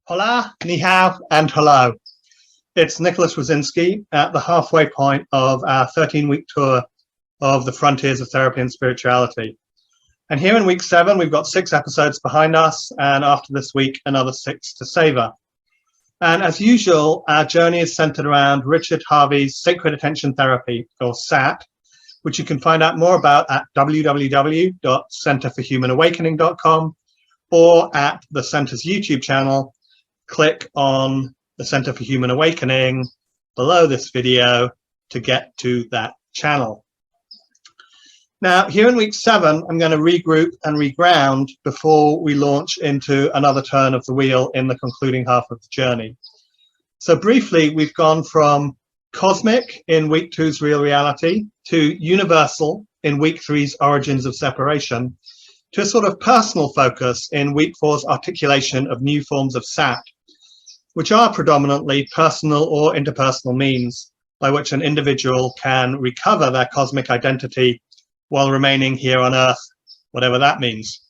Hola, ni hao, and hello. It's Nicholas Rosseinsky at the halfway point of our 13-week tour of the frontiers of therapy and spirituality. And here in week 7, we've got 6 episodes behind us, and after this week, another 6 to savor. And as usual, our journey is centered around Richard Harvey's Sacred Attention Therapy, or SAT, which you can find out more about at www.centerforhumanawakening.com or at the Center's YouTube channel. Click on the Center for Human Awakening below this video to get to that channel. Now, here in week 7, I'm going to regroup and reground before we launch into another turn of the wheel in the concluding half of the journey. So briefly, we've gone from cosmic in week 2's real reality to universal in week 3's origins of separation to a sort of personal focus in week 4's articulation of new forms of SAT, which are predominantly personal or interpersonal means by which an individual can recover their cosmic identity while remaining here on Earth, whatever that means.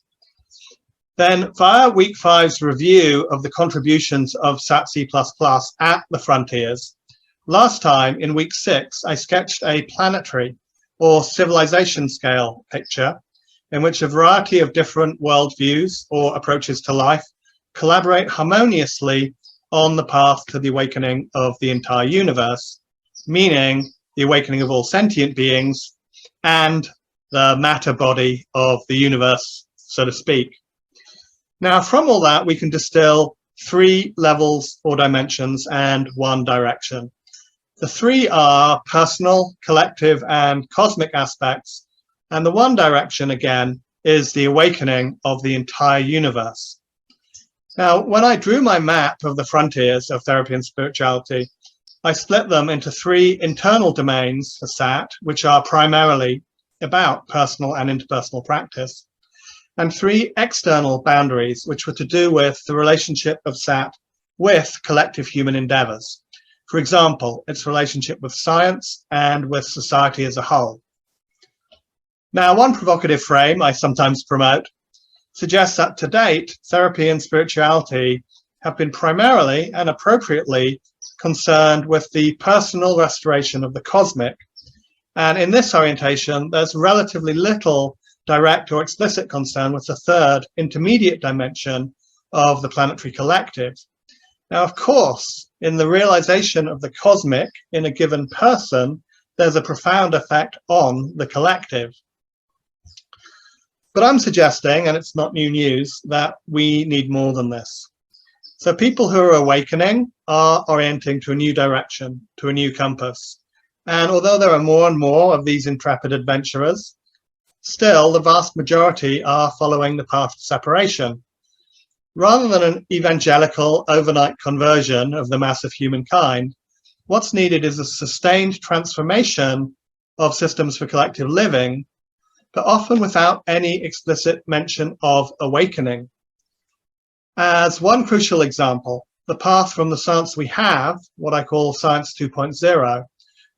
Then, via week 5's review of the contributions of SAT-C++ at the frontiers, last time in week 6, I sketched a planetary or civilization scale picture in which a variety of different worldviews or approaches to life collaborate harmoniously on the path to the awakening of the entire universe, meaning the awakening of all sentient beings and the matter body of the universe, so to speak. Now, from all that, we can distill 3 levels or dimensions and 1 direction. The 3 are personal, collective, and cosmic aspects, and the 1 direction, again, is the awakening of the entire universe. Now, when I drew my map of the frontiers of therapy and spirituality, I split them into 3 internal domains for SAT, which are primarily about personal and interpersonal practice, and 3 external boundaries, which were to do with the relationship of SAT with collective human endeavors. For example, its relationship with science and with society as a whole. Now, one provocative frame I sometimes promote suggests that to date, therapy and spirituality have been primarily and appropriately concerned with the personal restoration of the cosmic. And in this orientation, there's relatively little direct or explicit concern with the 3rd intermediate dimension of the planetary collective. Now, of course, in the realization of the cosmic in a given person, there's a profound effect on the collective. But I'm suggesting, and it's not new news, that we need more than this. So people who are awakening are orienting to a new direction, to a new compass. And although there are more and more of these intrepid adventurers, still the vast majority are following the path of separation. Rather than an evangelical overnight conversion of the mass of humankind, what's needed is a sustained transformation of systems for collective living, but often without any explicit mention of awakening. As one crucial example, the path from the science we have, what I call Science 2.0,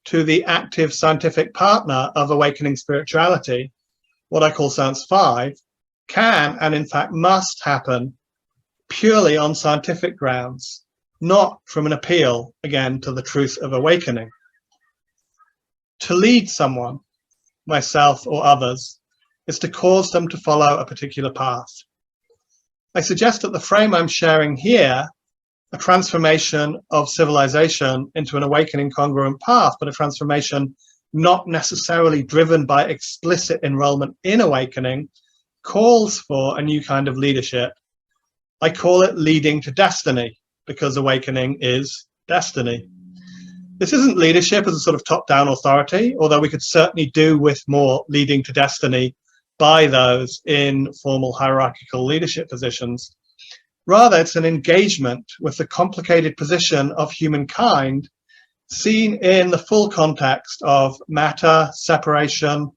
to the active scientific partner of awakening spirituality, what I call Science 5, can and in fact must happen purely on scientific grounds, not from an appeal, again, to the truth of awakening. To lead someone, myself or others, is to cause them to follow a particular path. I suggest that the frame I'm sharing here, a transformation of civilization into an awakening congruent path, but a transformation not necessarily driven by explicit enrollment in awakening, calls for a new kind of leadership. I call it leading to destiny, because awakening is destiny. This isn't leadership as a sort of top-down authority, although we could certainly do with more leading to destiny by those in formal hierarchical leadership positions. Rather, it's an engagement with the complicated position of humankind seen in the full context of matter, separation,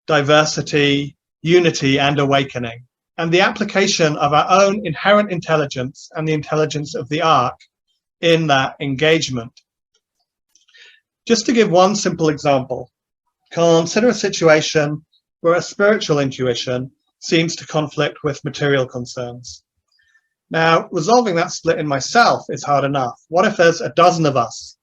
diversity, unity, and awakening, and the application of our own inherent intelligence and the intelligence of the arc in that engagement. Just to give one simple example, consider a situation where a spiritual intuition seems to conflict with material concerns. Now, resolving that split in myself is hard enough. What if there's a dozen of us,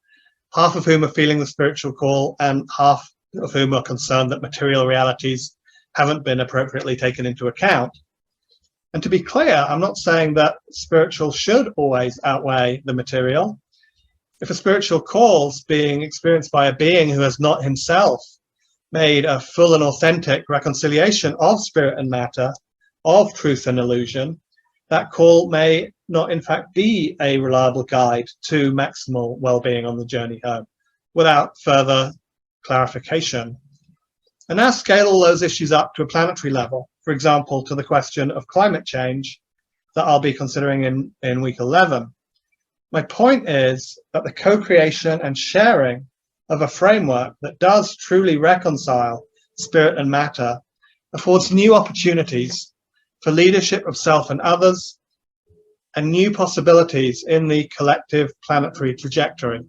half of whom are feeling the spiritual call and half of whom are concerned that material realities haven't been appropriately taken into account? And to be clear, I'm not saying that spiritual should always outweigh the material. If a spiritual call's being experienced by a being who has not himself made a full and authentic reconciliation of spirit and matter, of truth and illusion, that call may not in fact be a reliable guide to maximal well-being on the journey home without further clarification. And now scale all those issues up to a planetary level, for example, to the question of climate change that I'll be considering in week 11. My point is that the co-creation and sharing of a framework that does truly reconcile spirit and matter affords new opportunities for leadership of self and others and new possibilities in the collective planetary trajectory.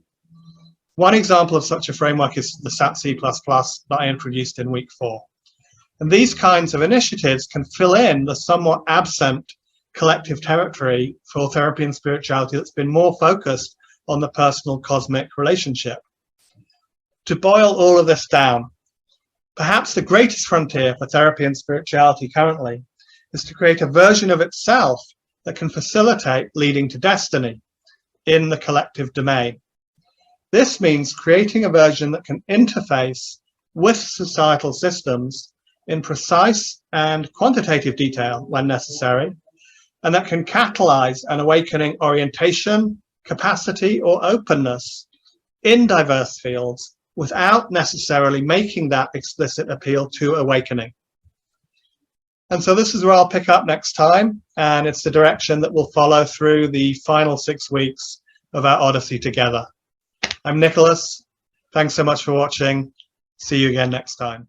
One example of such a framework is the SAT-C++ that I introduced in week 4. And these kinds of initiatives can fill in the somewhat absent collective territory for therapy and spirituality that's been more focused on the personal cosmic relationship. To boil all of this down, perhaps the greatest frontier for therapy and spirituality currently is to create a version of itself that can facilitate leading to destiny in the collective domain. This means creating a version that can interface with societal systems in precise and quantitative detail when necessary, and that can catalyze an awakening orientation, capacity, or openness in diverse fields without necessarily making that explicit appeal to awakening. And so this is where I'll pick up next time, and it's the direction that we'll follow through the final 6 weeks of our Odyssey together. I'm Nicholas. Thanks so much for watching. See you again next time.